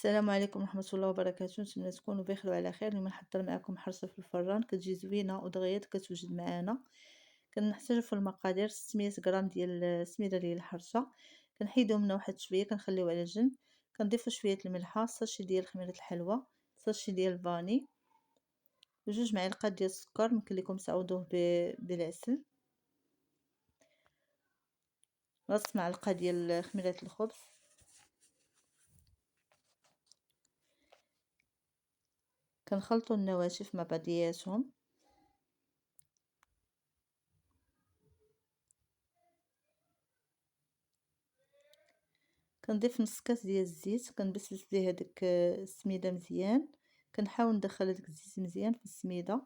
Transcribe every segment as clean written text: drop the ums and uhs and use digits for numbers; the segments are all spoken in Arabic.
السلام عليكم ورحمة الله وبركاته، نتمنى تكونوا بخير وعلى خير. اليوم نحضر معكم حرشة في الفران كتجي زوينة ودغيا كتوجد معانا. كنحتاجو في المقادير 600 غرام ديال السميدة ديال الحرشة. كنحيدو منها واحد شوية كنخليو على جنب. كنضيفو شوية الملحة، ساشي ديال خميرة الحلوى، ساشي ديال الفاني، وجوج معالق ديال السكر. ممكن ليكم تعوضوه بالعسل، نص معلقة ديال خميرة الخبز. كنخلطو النواشف مع بعضياتهم. كنضيف نص كاس ديال الزيت، كنبسبس بيه هذيك السميده مزيان. كنحاول ندخل هذاك الزيت مزيان في السميده.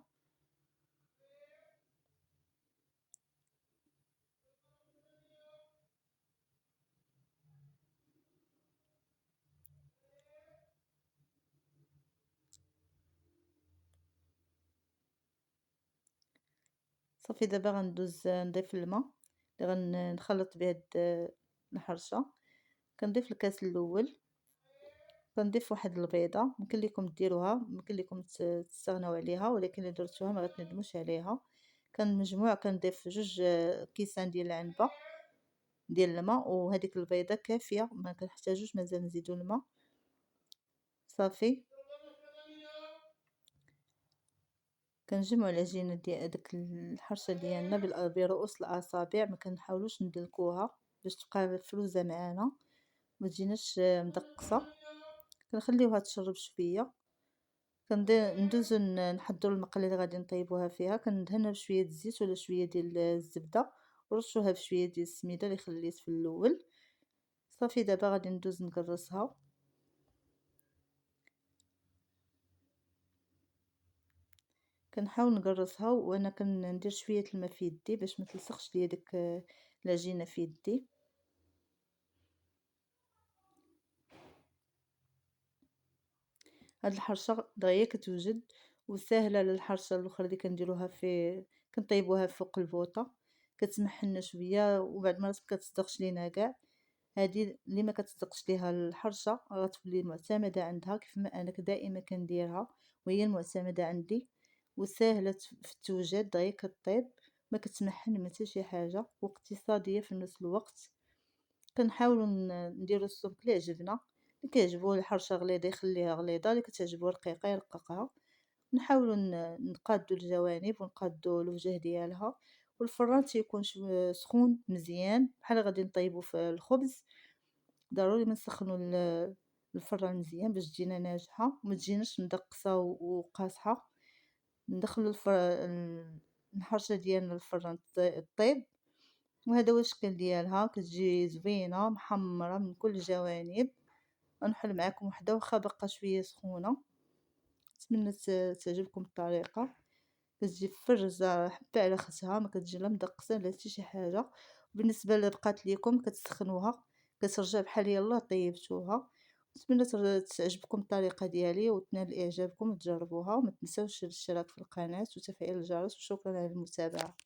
صافي دابا غندوز نضيف الماء اللي غنخلط به هاد الحرشه. كنضيف الكاس الاول، كنضيف واحد البيضه. ممكن لكم ديروها، ممكن لكم تستغناو عليها، ولكن الا درتوها ما غتندموش عليها. كنمجموع كنضيف جوج كيسان ديال العنبه ديال الماء، وهذيك البيضه كافيه، ما كنحتاجوش مازال نزيدو الماء. صافي كنجمعوا العجينه ديال داك الحرشه ديالنا برؤوس الاصابع، ما كنحاولوش ندلكوها باش تبقى فلوزه معانا، ما تجيناش مدقصه. كنخليوها تشرب شويه. ندوزو نحضروا المقله اللي غادي نطيبوها فيها. كندهنها بشويه الزيت ولا شويه ديال الزبده، ورشوها بشويه ديال السميده اللي خليت في الاول. صافي دابا غادي ندوز نكرسها. كنحاول نقرصها وانا كندير شويه الماء في يدي باش ما تلصقش ليا ديك العجينه في يدي. هاد الحرشه دغيا كتوجد وسهله على الحرشه الاخرى اللي كنديروها كنطيبوها فوق البوطه. كتمحلنا شويه وبعد مرات ما كتصدقش لينا كاع. هذه اللي ما كتصدقش ليها الحرشه غتولي معتمده عندها كيف ما انا دائما كنديرها، وهي المعتمده عندي وسهله في التوجد. دغيا كطيب، ما كتمحل ما حتى شي حاجه، واقتصاديه في نفس الوقت. كنحاولوا نديروا السمك اللي عجبنا. اللي كيعجبوه الحرشه غليظه يخليها غليظه، اللي كتعجبو رقيقه يرققها. نحاولوا نقادوا الجوانب ونقادوا الوجه ديالها. والفران تيكون سخون مزيان بحال غادي نطيبوا في الخبز. ضروري ما نسخنوا الفران مزيان باش تجينا ناجحه وما تجيناش مدقصه وقاصحه. ندخلوا الحرشه ديالنا الفران طيب. وهذا هو الشكل ديالها، كتجي زوينه محمره من كل الجوانب. غنحل معكم وحده واخا باقا شويه سخونه. نتمنى تعجبكم الطريقه. كتجي فرزه حتى على اختها، ما كتجي لا مدقسه لا حتى شي حاجه. بالنسبه اللي بقات ليكم كتسخنوها، كترجع بحال يلا طيبتوها. نتمنى تعجبكم الطريقه ديالي وتنال اعجابكم وتجربوها، وما تنساوش الاشتراك في القناه وتفعيل الجرس. وشكرا على المتابعه.